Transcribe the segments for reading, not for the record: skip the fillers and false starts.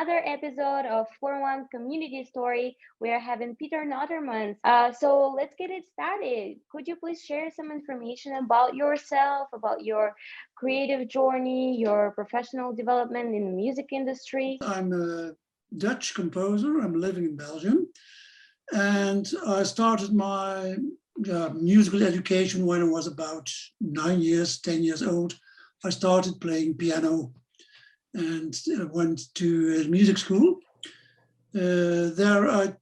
another episode of 4-1 Community Story. We are having Peter Notermans. So let's get it started. Could you please share some information about yourself, about your creative journey, your professional development in the music industry? I'm a Dutch composer. I'm living in Belgium. And I started my musical education when I was about 10 years old. I started playing piano and went to a music school. There I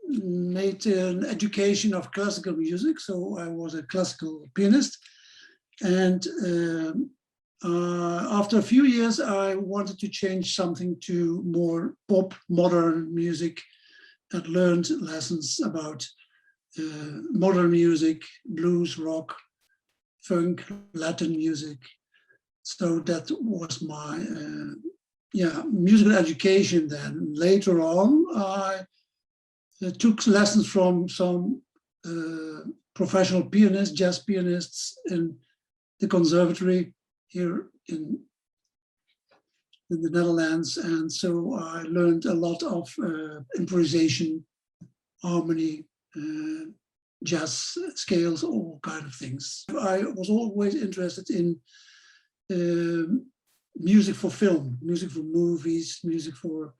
made an education of classical music, so I was a classical pianist. And after a few years, I wanted to change something to more pop, modern music, and learned lessons about modern music, blues, rock, funk, Latin music. So that was my musical education then. Later on, I took lessons from some professional pianists, jazz pianists in the conservatory here in the Netherlands. And so I learned a lot of improvisation, harmony, jazz scales, all kind of things. I was always interested in music for film, music for movies, music for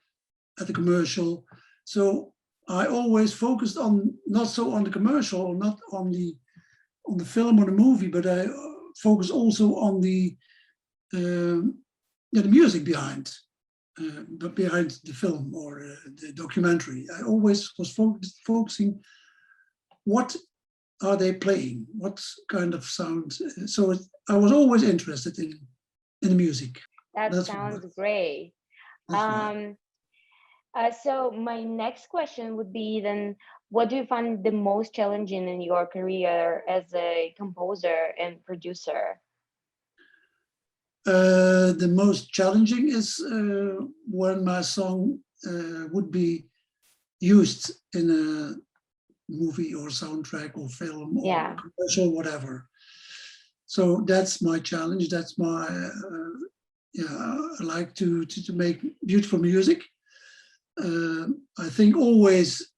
at the commercial. So I always focused on not so on the commercial, not on the film or the movie, but I focused also on the music behind the film or the documentary. I always was focusing what are they playing, what kind of sound. So I was always interested in the music. That sounds great. So my next question would be then, what do you find the most challenging in your career as a composer and producer? The most challenging is when my song would be used in a movie or soundtrack or film or commercial, whatever. So that's my challenge. That's my, I like to make beautiful music. I think always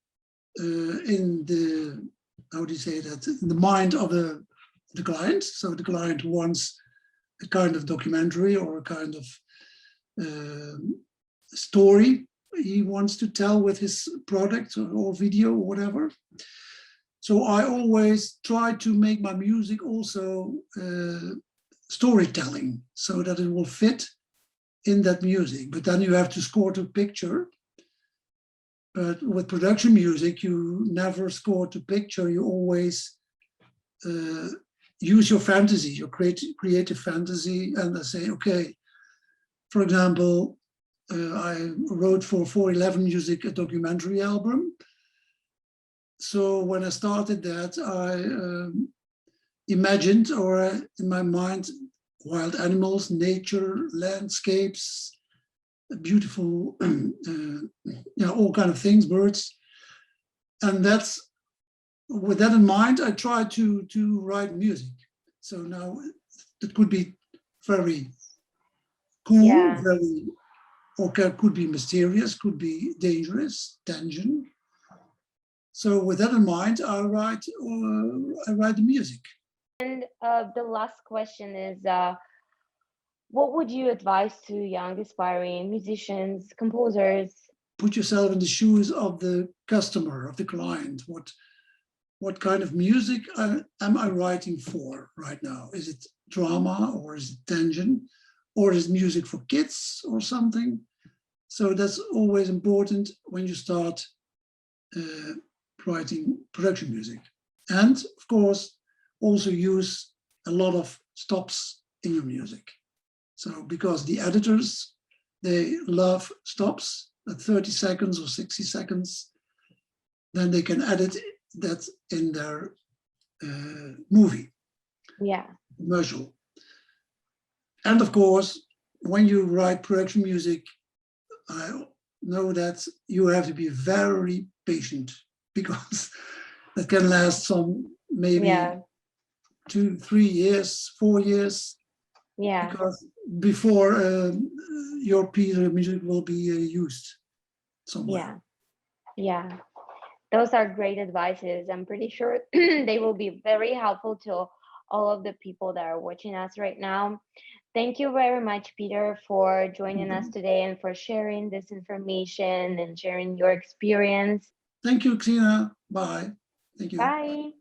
in the, how do you say that, in the mind of the client. So the client wants a kind of documentary or a kind of story he wants to tell with his product or video or whatever. So I always try to make my music also storytelling so that it will fit in that music. But then you have to score to picture. But with production music, you never score to picture. You always use your fantasy, your creative fantasy, and I say, okay, for example, I wrote for 411 Music a documentary album. So when I started that, I imagined, or in my mind, wild animals, nature, landscapes, beautiful, all kind of things, birds. And that's, with that in mind, I try to write music. So now it could be very cool, very, or could be mysterious, could be dangerous, tension. So with that in mind, I write the music. And the last question is, what would you advise to young, aspiring musicians, composers? Put yourself in the shoes of the customer, of the client. What kind of music am I writing for right now? Is it drama or is it tension? Or is it music for kids or something? So that's always important when you start writing production music. And of course, also use a lot of stops in your music. So because the editors, they love stops at 30 seconds or 60 seconds, then they can edit that in their movie, commercial. And of course, when you write production music, I know that you have to be very patient because that can last maybe 2, 3 years, 4 years. Yeah. Because before your piece of music will be used somewhere. Yeah. Those are great advices. I'm pretty sure they will be very helpful to all of the people that are watching us right now. Thank you very much, Peter, for joining us today and for sharing this information and sharing your experience. Thank you, Tina. Bye. Thank you. Bye.